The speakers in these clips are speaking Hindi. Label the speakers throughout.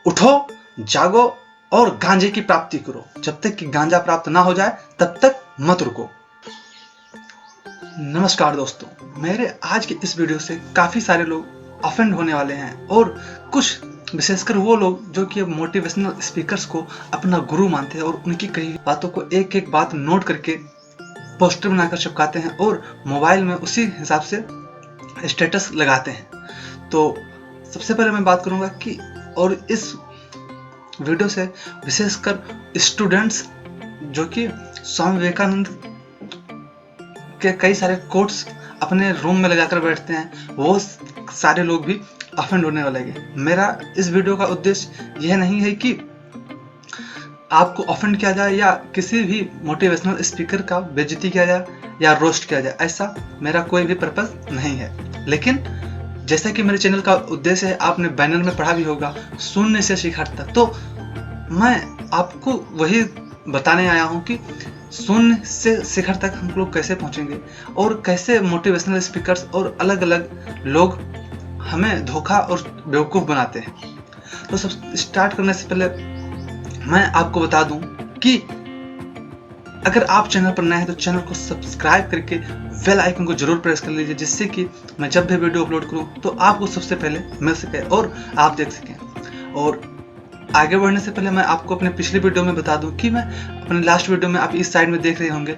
Speaker 1: उठो, जागो और गांजे की प्राप्ति करो। जब तक कि गांजा प्राप्त ना हो जाए तब तक मत रुको। नमस्कार दोस्तों, मेरे आज के इस वीडियो से काफी सारे लोग ऑफेंड होने वाले हैं और कुछ विशेषकर वो लोग जो कि मोटिवेशनल स्पीकर्स को अपना गुरु मानते हैं और उनकी कई बातों को एक एक बात नोट करके पोस्टर बनाकर चिपकाते हैं और मोबाइल में उसी हिसाब से स्टेटस लगाते हैं। तो सबसे पहले मैं बात करूंगा कि और इस वीडियो से विशेषकर स्टूडेंट्स जो कि स्वामी विवेकानंद के कई सारे कोट्स अपने रूम में लगाकर बैठते हैं, वो सारे लोग भी ऑफेंड होने वाले हैं। मेरा इस वीडियो का उद्देश्य यह नहीं है कि आपको ऑफेंड किया जाए या किसी भी मोटिवेशनल स्पीकर का बेइज्जती किया जाए या रोस्ट किया जाए, ऐसा मेरा कोई भी पर्पस नहीं है। लेकिन जैसा कि मेरे चैनल का उद्देश्य है, आपने बैनर में पढ़ा भी होगा, शून्य से शिखर तक, तो मैं आपको वही बताने आया हूँ कि शून्य से शिखर तक हम लोग कैसे पहुंचेंगे और कैसे मोटिवेशनल स्पीकर्स और अलग अलग लोग हमें धोखा और बेवकूफ़ बनाते हैं। तो सब स्टार्ट करने से पहले मैं आपको बता दूं कि अगर आप चैनल पर नए हैं तो चैनल को सब्सक्राइब करके बेल आइकन को जरूर प्रेस कर लीजिए, जिससे कि मैं जब भी वीडियो अपलोड करूं तो आपको सबसे पहले मिल सके और आप देख सकें। और आगे बढ़ने से पहले मैं आपको अपने पिछली वीडियो में बता दूं कि मैं अपने लास्ट वीडियो में आप इस साइड में देख रहे होंगे,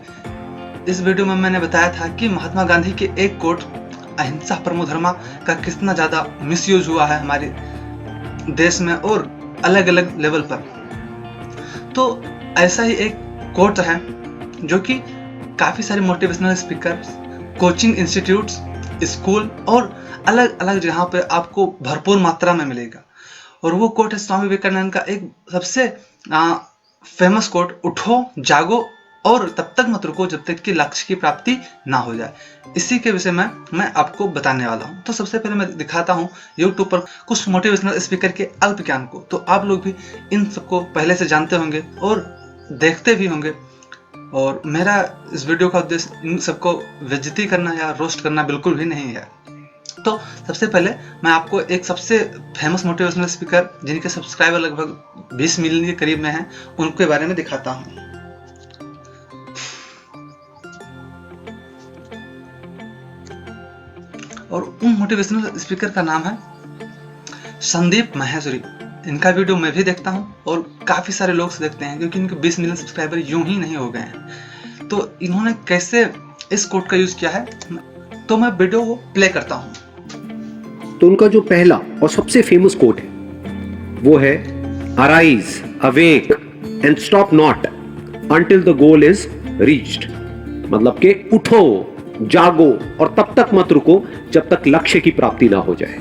Speaker 1: इस वीडियो में मैंने बताया था कि महात्मा गांधी के एक कोट अहिंसा परमो धर्मा का कितना ज़्यादा मिसयूज हुआ है हमारे देश में और अलग अलग लेवल पर। तो ऐसा ही एक कोट है जो कि काफ़ी सारे motivational speaker, coaching institutes, school और अलग अलग जगह पे आपको भरपूर मात्रा में मिलेगा। और वो कोट है स्वामी विवेकानंद का एक सबसे फेमस कोट, उठो, जागो और तब तक मत रुको जब तक कि लक्ष्य की प्राप्ति ना हो जाए। इसी के विषय में मैं आपको बताने वाला हूँ। तो सबसे पहले मैं दिखाता हूँ यूट्यूब पर कुछ मोटिवेशनल स्पीकर के अल्प ज्ञान को। तो आप लोग भी इन सबको पहले से जानते होंगे और देखते भी होंगे। और मेरा इस वीडियो का उद्देश्य इन सबको बेइज्जती करना या रोस्ट करना बिल्कुल भी नहीं है। तो सबसे पहले मैं आपको एक सबसे फेमस मोटिवेशनल स्पीकर जिनके सब्सक्राइबर लगभग 20 मिलियन के करीब में हैं, उनके बारे में दिखाता हूँ। और उन मोटिवेशनल स्पीकर का नाम है संदीप माहेश्वरी। इनका वीडियो मैं भी देखता हूँ और काफ़ी सारे लोग से देखते हैं, क्योंकि इनके 20 मिलियन सब्सक्राइबर यूं ही नहीं हो गए हैं। तो इन्होंने कैसे इस कोड का यूज़ किया है, तो मैं वीडियो को प्ले करता हूँ।
Speaker 2: तो उनका जो पहला और सबसे फेमस कोट है वो है arise, awake and stop not until the goal is reached. मतलब कि उठो, जागो और तब तक मत रुको जब तक लक्ष्य की प्राप्ति ना हो जाए।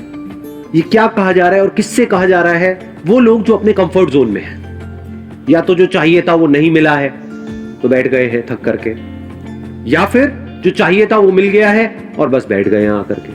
Speaker 2: ये क्या कहा जा रहा है और किससे कहा जा रहा है? वो लोग जो अपने कंफर्ट जोन में हैं, या तो जो चाहिए था वो नहीं मिला है तो बैठ गए हैं थक करके, या फिर जो चाहिए था वो मिल गया है और बस बैठ गए हैं आकर के,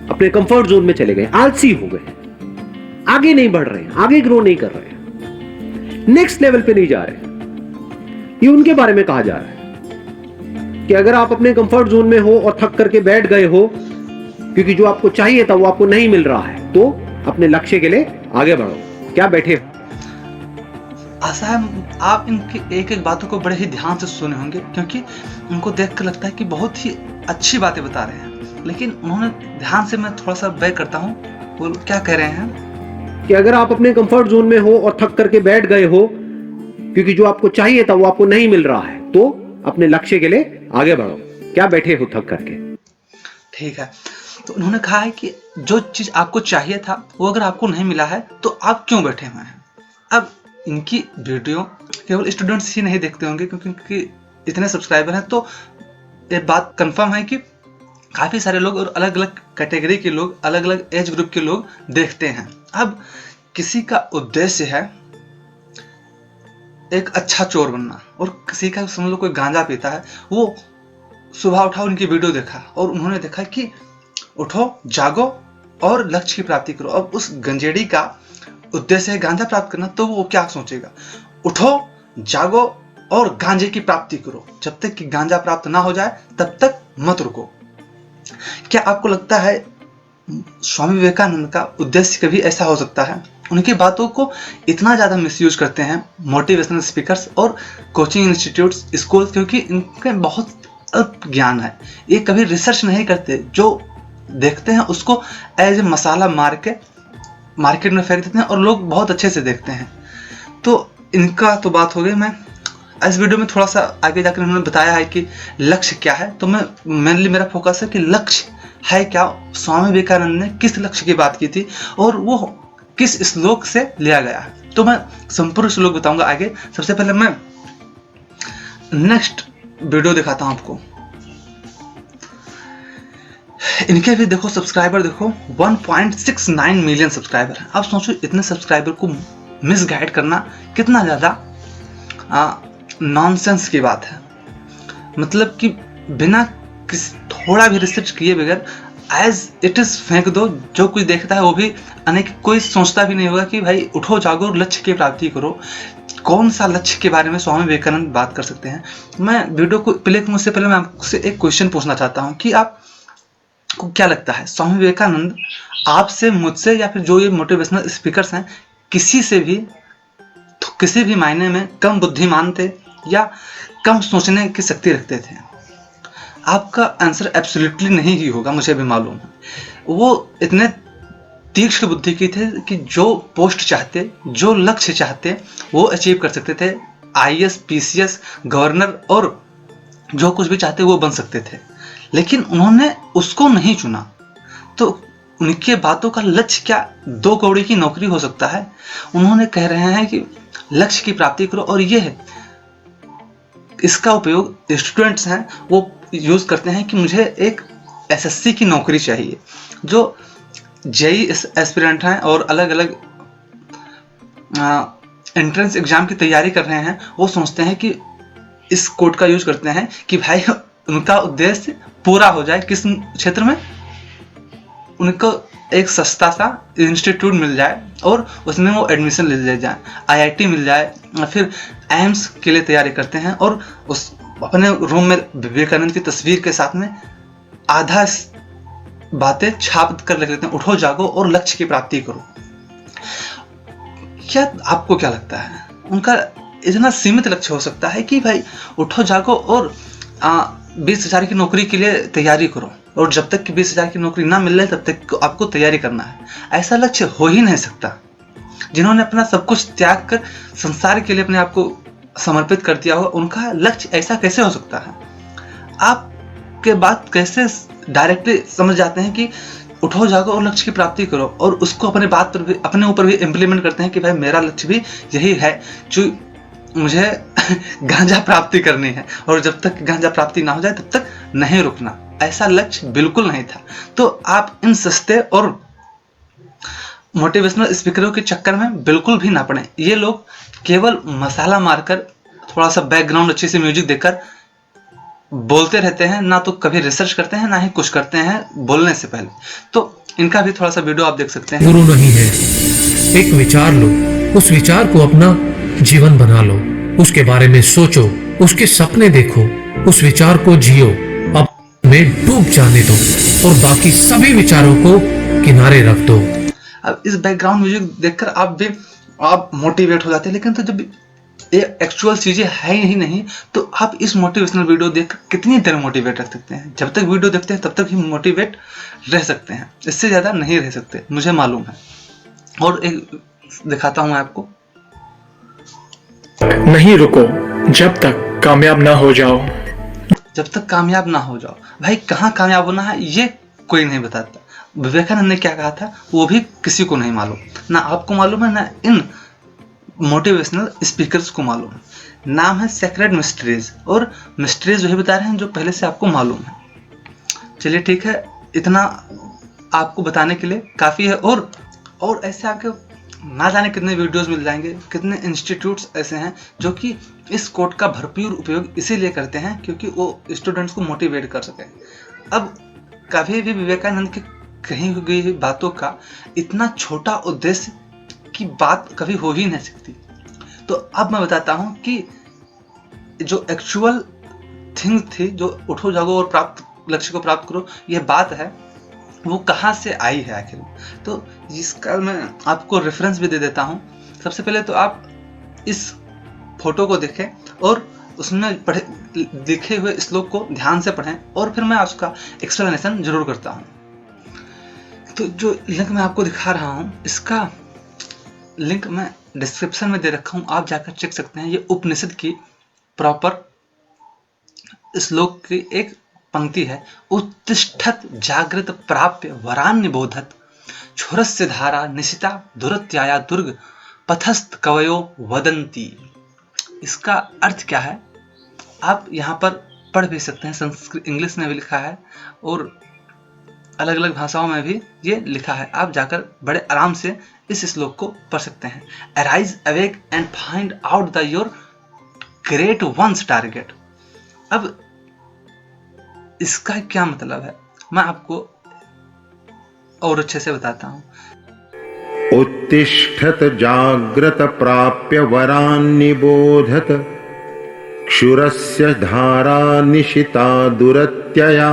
Speaker 2: अपने कंफर्ट जोन में चले गए, आलसी हो गए, आगे नहीं बढ़ रहे हैं, आगे ग्रो नहीं कर रहे हैं, नेक्स्ट लेवल पे नहीं जा रहे हैं। ये उनके बारे में कहा जा रहा है कि अगर आप अपने कंफर्ट जोन में हो और थक करके बैठ गए हो क्योंकि जो आपको चाहिए था वो आपको नहीं मिल रहा है, तो अपने लक्ष्य के लिए आगे बढ़ो, क्या बैठे हो।
Speaker 1: आशा है आप इनकी एक एक बातों को बड़े ही ध्यान से सुने होंगे, क्योंकि उनको देखकर लगता है कि बहुत ही अच्छी बातें बता रहे हैं। लेकिन उन्होंने ध्यान से, मैं थोड़ा सा बैक करता हूँ, वो क्या कह रहे हैं
Speaker 2: कि अगर आप अपने कंफर्ट जोन में हो और थक करके बैठ गए हो क्योंकि जो आपको चाहिए था वो आपको नहीं मिल रहा है, तो अपने लक्ष्य के लिए आगे बढ़ो, क्या बैठे हो थक करके।
Speaker 1: ठीक है। तो उन्होंने कहा है कि जो चीज आपको चाहिए था वो अगर आपको नहीं मिला है तो आप क्यों बैठे हुए हैं। अब इनकी वीडियो केवल स्टूडेंट्स ही नहीं देखते होंगे, क्योंकि इतने सब्सक्राइबर हैं, तो ये बात कंफर्म है कि काफी सारे लोग और अलग अलग कैटेगरी के लोग, अलग अलग एज ग्रुप के लोग देखते हैं। अब किसी का उद्देश्य है एक अच्छा चोर बनना, और किसी का समझ लो कोई गांजा पीता है, वो सुबह उठा उनकी वीडियो देखा और उन्होंने देखा कि उठो, जागो और लक्ष्य की प्राप्ति करो। अब उस गंजेड़ी का उद्देश्य है गांजा प्राप्त करना, तो वो क्या सोचेगा, उठो, जागो और गांजे की प्राप्ति करो, जब तक कि गांजा प्राप्त ना हो जाए तब तक मत रुको। क्या आपको लगता है स्वामी विवेकानंद का उद्देश्य कभी ऐसा हो सकता है? उनकी बातों को इतना ज़्यादा मिसयूज करते हैं मोटिवेशनल स्पीकर्स और कोचिंग इंस्टीट्यूट्स, स्कूल्स, क्योंकि इनके बहुत अल्प ज्ञान है। ये कभी रिसर्च नहीं करते, जो देखते हैं उसको एज ए मसाला मार के मार्केट में फेंक देते हैं और लोग बहुत अच्छे से देखते हैं। तो इनका तो बात हो गई। मैं इस वीडियो में थोड़ा सा आगे जाकर उन्होंने बताया है कि लक्ष्य क्या है, तो मैं मेनली मेरा फोकस है कि लक्ष्य है क्या, स्वामी विवेकानंद ने किस लक्ष्य की बात की थी और वो किस श्लोक से लिया गया है। तो मैं संपूर्ण श्लोक बताऊंगा आगे। सबसे पहले मैं नेक्स्ट वीडियो दिखाता हूं आपको। इनके भी देखो सब्सक्राइबर, देखो 1.69 मिलियन सब्सक्राइबर है। अब सोचो इतने सब्सक्राइबर को मिसगाइड करना कितना ज़्यादा नॉनसेंस की बात है। मतलब कि बिना थोड़ा भी रिसर्च किए बगैर एज इट इज फेंक दो। जो कुछ देखता है वो भी अनेक, कोई सोचता भी नहीं होगा कि भाई उठो जागो और लक्ष्य की प्राप्ति करो। कौन सा लक्ष्य के बारे में स्वामी विवेकानंद बात कर सकते हैं। मैं वीडियो को प्ले करने से पहले मैं आपसे एक क्वेश्चन पूछना चाहता हूँ कि आपको क्या लगता है स्वामी विवेकानंद आपसे, मुझसे या फिर जो ये मोटिवेशनल स्पीकर्स हैं, किसी से भी किसी भी मायने में कम बुद्धिमान थे या कम सोचने की शक्ति रखते थे? आपका आंसर एब्सोल्युटली नहीं ही होगा, मुझे भी मालूम है। वो इतने तीक्ष्ण बुद्धि की थे कि जो पोस्ट चाहते, जो लक्ष्य चाहते, वो अचीव कर सकते थे। आईएएस, पीसीएस, गवर्नर और जो कुछ भी चाहते वो बन सकते थे, लेकिन उन्होंने उसको नहीं चुना। तो उनके बातों का लक्ष्य क्या 2 कौड़ी की नौकरी हो सकता है? उन्होंने कह रहे हैं कि लक्ष्य की प्राप्ति करो, और ये है इसका उपयोग स्टूडेंट्स हैं वो यूज करते हैं कि मुझे एक एसएससी की नौकरी चाहिए। जो जेई एस्पिरेंट हैं और अलग अलग एंट्रेंस एग्जाम की तैयारी कर रहे हैं, वो सोचते हैं कि इस कोड का यूज करते हैं कि भाई उनका उद्देश्य पूरा हो जाए। किस क्षेत्र में? उनको एक सस्ता सा इंस्टीट्यूट मिल जाए और उसमें वो एडमिशन ले जाए, आईआईटी मिल जाए, फिर एम्स के लिए तैयारी करते हैं और उस अपने रूम में विवेकानंद की तस्वीर के साथ में आधा बातें छाप कर लिख लेते हैं, उठो जागो और लक्ष्य की प्राप्ति करो। क्या आपको क्या लगता है उनका इतना सीमित लक्ष्य हो सकता है कि भाई उठो जागो और 20,000 की नौकरी के लिए तैयारी करो, और जब तक कि 20,000 की नौकरी ना मिल रही तब तक आपको तैयारी करना है? ऐसा लक्ष्य हो ही नहीं सकता। जिन्होंने अपना सब कुछ त्याग कर संसार के लिए अपने आप को समर्पित कर दिया हो, उनका लक्ष्य ऐसा कैसे हो सकता है? आपके बात कैसे डायरेक्टली समझ जाते हैं कि उठो जागो और लक्ष्य की प्राप्ति करो, और उसको अपने बात पर भी, अपने ऊपर भी इम्प्लीमेंट करते हैं कि भाई मेरा लक्ष्य भी यही है, जो मुझे गांजा प्राप्ति करनी है, और जब तक गांजा प्राप्ति ना हो जाए तब तक नहीं रुकना। ऐसा लक्ष्य बिल्कुल नहीं था। तो आप इन सस्ते और मोटिवेशनल स्पीकरों के चक्कर में बिल्कुल भी ना पड़े। ये लोग केवल मसाला मारकर, थोड़ा सा बैकग्राउंड अच्छी सी म्यूजिक देकर बोलते रहते हैं, ना तो कभी रिसर्च करते हैं ना ही कुछ करते हैं बोलने से पहले। तो इनका भी थोड़ा सा वीडियो आप देख सकते हैं।
Speaker 3: गुरु नहीं है, एक विचार लो, उस विचार को अपना जीवन बना लो, उसके बारे में सोचो, उसके सपने देखो, उस विचार को जियो, अब में डूब जाने दो और बाकी सभी विचारों को किनारे रख दो।
Speaker 1: अब इस बैकग्राउंड म्यूजिक देखकर आप मोटिवेट हो जाते हैं, लेकिन तो जब ये एक्चुअल चीजें है ही नहीं, तो आप इस मोटिवेशनल वीडियो देखकर कितनी देर मोटिवेट रख सकते हैं? जब तक वीडियो देखते हैं तब तक ही मोटिवेट रह सकते हैं, इससे ज्यादा नहीं रह सकते, मुझे मालूम है। और एक दिखाता हूं मैं आपको।
Speaker 4: नहीं रुको जब तक कामयाब ना हो जाओ।
Speaker 1: जब तक कामयाब ना हो जाओ, भाई कहाँ कामयाब होना है ये कोई नहीं बताता। विवेकानंद ने क्या कहा था वो भी किसी को नहीं मालूम, ना आपको मालूम है ना इन मोटिवेशनल स्पीकर्स को मालूम है। नाम है सेक्रेड मिस्ट्रीज, और मिस्ट्रीज वही बता रहे हैं जो पहले से आपको मालूम है। चलिए ठीक है, इतना आपको बताने के लिए काफ़ी है। और ऐसे आपके ना जाने कितने वीडियोस मिल जाएंगे, कितने इंस्टीट्यूट्स ऐसे हैं जो कि इस कोड का भरपूर उपयोग इसीलिए करते हैं क्योंकि वो स्टूडेंट्स को मोटिवेट कर सकें। अब कभी भी विवेकानंद की कही गई बातों का इतना छोटा उद्देश्य की बात कभी हो ही नहीं सकती। तो अब मैं बताता हूं कि जो एक्चुअल थिंग थी, जो उठो जागो और लक्ष्य को प्राप्त करो, यह बात है वो कहाँ से आई है आखिर। तो इसका मैं आपको रेफरेंस भी दे देता हूँ। सबसे पहले तो आप इस फोटो को देखें और उसमें पढ़े लिखे हुए श्लोक को ध्यान से पढ़ें, और फिर मैं उसका एक्सप्लेनेशन जरूर करता हूँ। तो जो लिंक मैं आपको दिखा रहा हूँ, इसका लिंक मैं डिस्क्रिप्शन में दे रखा हूँ, आप जाकर चेक सकते हैं। ये उपनिषद की प्रॉपर श्लोक की एक पंक्ति है। उत्तिष्ठत जागृत प्राप्य वरान निबोधत क्षुरस्य धारा निशिता दुरत्याया दुर्ग पथस्थ कवयो वदंती। इसका अर्थ क्या है आप यहाँ पर पढ़ भी सकते हैं। संस्कृत इंग्लिश में भी लिखा है और अलग अलग भाषाओं में भी ये लिखा है। आप जाकर बड़े आराम से इस श्लोक को पढ़ सकते हैं। Arise awake and find out the your great once target. अब इसका क्या मतलब है मैं आपको और अच्छे से बताता हूँ।
Speaker 5: उत्तिष्ठत जाग्रत प्राप्य वरान् निबोधत क्षुरस्य धारा निशिता दुरत्यया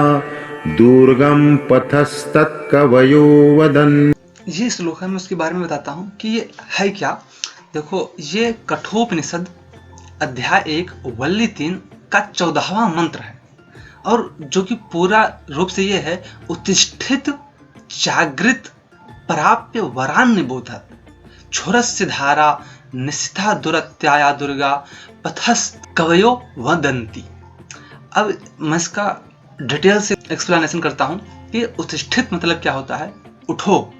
Speaker 5: दुर्गम पथस्तत्कवयो वदन्।
Speaker 1: ये श्लोक है, मैं उसके बारे में बताता हूँ कि ये है क्या। देखो, ये कठोपनिषद अध्याय 1 वल्ली 3 का 14वां मंत्र है, और जो कि पूरा रूप से ये है उत्तिष्ठित जागृत प्राप्य वरान निबोधत क्षुरस्य धारा निस्था दुरत्याया दुर्गा पथस्थ कवयो वदंती। अब मैं इसका डिटेल से एक्सप्लेनेशन करता हूँ कि उत्तिष्ठित मतलब क्या होता है। उठो,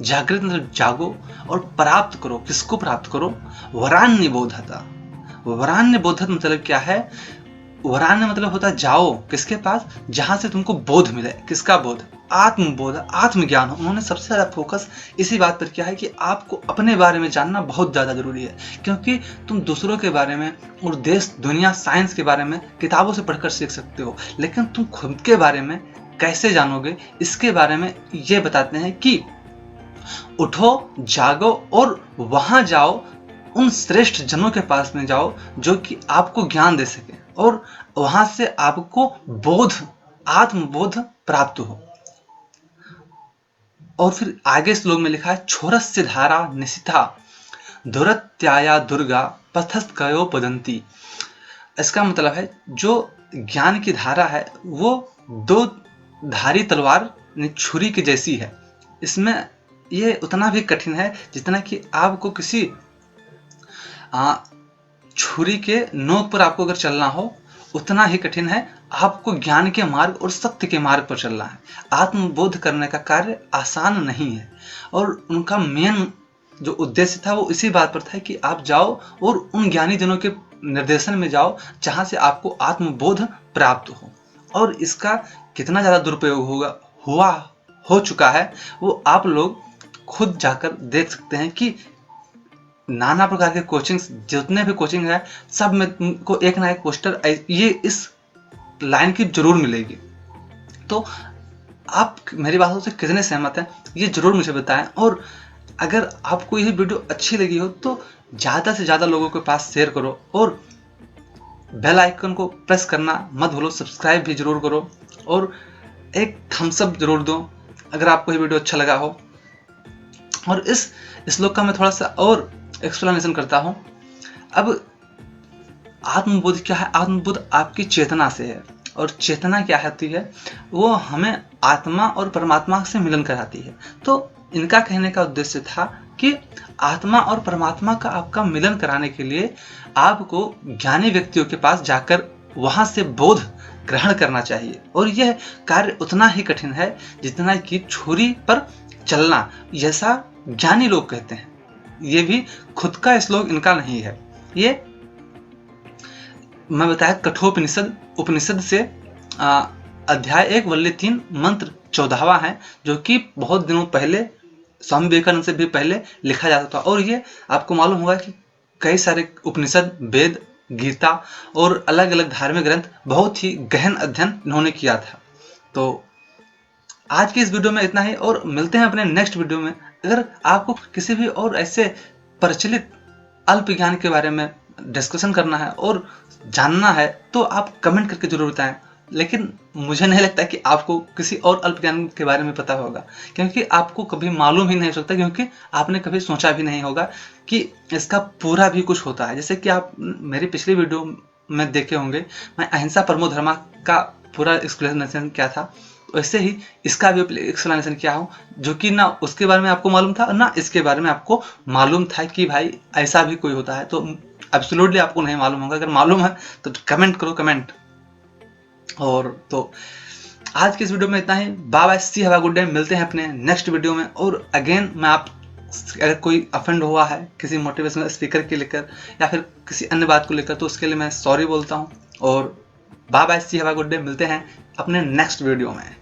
Speaker 1: जागृत मतलब जागो, और प्राप्त करो, किसको प्राप्त करो, वरान निबोधता। वरान निबोधत मतलब क्या है। वरान मतलब होता है जाओ, किसके पास, जहां से तुमको बोध मिले। किसका बोध, आत्मबोध, आत्मज्ञान हो। उन्होंने सबसे ज्यादा फोकस इसी बात पर किया है कि आपको अपने बारे में जानना बहुत ज्यादा जरूरी है, क्योंकि तुम दूसरों के बारे में और देश दुनिया साइंस के बारे में किताबों से पढ़कर सीख सकते हो, लेकिन तुम खुद के बारे में कैसे जानोगे, इसके बारे में ये बताते हैं कि उठो, जागो और वहां जाओ, उन श्रेष्ठ जनों के पास में जाओ जो कि आपको ज्ञान दे सके, और वहां से आपको बोध, आत्मबोध प्राप्त हो। और फिर आगे श्लोक में लिखा है क्षुरस्य धारा निशिता दुरत्याया दुर्गा पथस्थ कयो पदंती। इसका मतलब है जो ज्ञान की धारा है वो दो धारी तलवार छुरी की जैसी है। इसमें ये उतना भी कठिन है जितना कि आपको किसी छुरी के नोक पर आपको अगर चलना हो, उतना ही कठिन है आपको ज्ञान के मार्ग और सत्य के मार्ग पर चलना है। आत्मबोध करने का कार्य आसान नहीं है, और उनका मेन जो उद्देश्य था वो इसी बात पर था कि आप जाओ और उन ज्ञानी जनों के निर्देशन में जाओ जहां से आपको आत्मबोध प्राप्त हो। और इसका कितना ज्यादा दुरुपयोग हो चुका है वो आप लोग खुद जाकर देख सकते हैं कि नाना प्रकार के कोचिंग्स, जितने भी कोचिंग है, सब में तुमको एक ना एक पोस्टर ये इस लाइन की जरूर मिलेगी। तो आप मेरी बातों से कितने सहमत हैं ये जरूर मुझे बताएं, और अगर आपको ये वीडियो अच्छी लगी हो तो ज़्यादा से ज़्यादा लोगों के पास शेयर करो, और बेल आइकन को प्रेस करना मत भूलो, सब्सक्राइब भी जरूर करो, और एक थम्स अप जरूर दो अगर आपको ये वीडियो अच्छा लगा हो। और इस श्लोक का मैं थोड़ा सा और एक्सप्लेनेशन करता हूं। अब आत्मबोध क्या है। आत्मबोध आपकी चेतना से है, और चेतना क्या होती है, वो हमें आत्मा और परमात्मा से मिलन कराती है। तो इनका कहने का उद्देश्य था कि आत्मा और परमात्मा का आपका मिलन कराने के लिए आपको ज्ञानी व्यक्तियों के पास जाकर वहां से बोध ग्रहण करना चाहिए, और यह कार्य उतना ही कठिन है जितना कि छुरी पर चलना, जैसा ज्ञानी लोग कहते हैं। ये भी खुद का श्लोक इनका नहीं है, ये मैं बताया कठोपनिषद उपनिषद से अध्याय 1 वल्ली 3 मंत्र 14वां है, जो कि बहुत दिनों पहले स्वामी विवेकानंद से भी पहले लिखा जाता था। और ये आपको मालूम होगा कि कई सारे उपनिषद, वेद, गीता और अलग अलग धार्मिक ग्रंथ बहुत ही गहन अध्ययन इन्होंने किया था। तो आज की इस वीडियो में इतना ही, और मिलते हैं अपने नेक्स्ट वीडियो में। अगर आपको किसी भी और ऐसे प्रचलित अल्प ज्ञान के बारे में डिस्कशन करना है और जानना है तो आप कमेंट करके जरूर बताएं। लेकिन मुझे नहीं लगता कि आपको किसी और अल्प ज्ञान के बारे में पता होगा, क्योंकि आपको कभी मालूम ही नहीं हो सकता, क्योंकि आपने कभी सोचा भी नहीं होगा कि इसका पूरा भी कुछ होता है। जैसे कि आप मेरी पिछली वीडियो में देखे होंगे, मैं अहिंसा परमो धर्मा का पूरा एक्सप्लेनेशन क्या था, वैसे ही इसका भी एक्सप्लेनेशन किया हूँ, जो कि ना उसके बारे में आपको मालूम था ना इसके बारे में आपको मालूम था कि भाई ऐसा भी कोई होता है। तो एब्सोल्युटली आपको नहीं मालूम होगा, अगर मालूम है तो कमेंट करो, कमेंट। और तो आज की इस वीडियो में इतना ही। Bye bye, see have a good day. मिलते हैं अपने नेक्स्ट वीडियो में। और अगेन मैं आप अगर कोई अफेंड हुआ है किसी मोटिवेशनल स्पीकर के लेकर या फिर किसी अन्य बात को लेकर, तो उसके लिए मैं सॉरी बोलता हूँ। और bye bye, see have a good day. मिलते हैं अपने नेक्स्ट वीडियो में।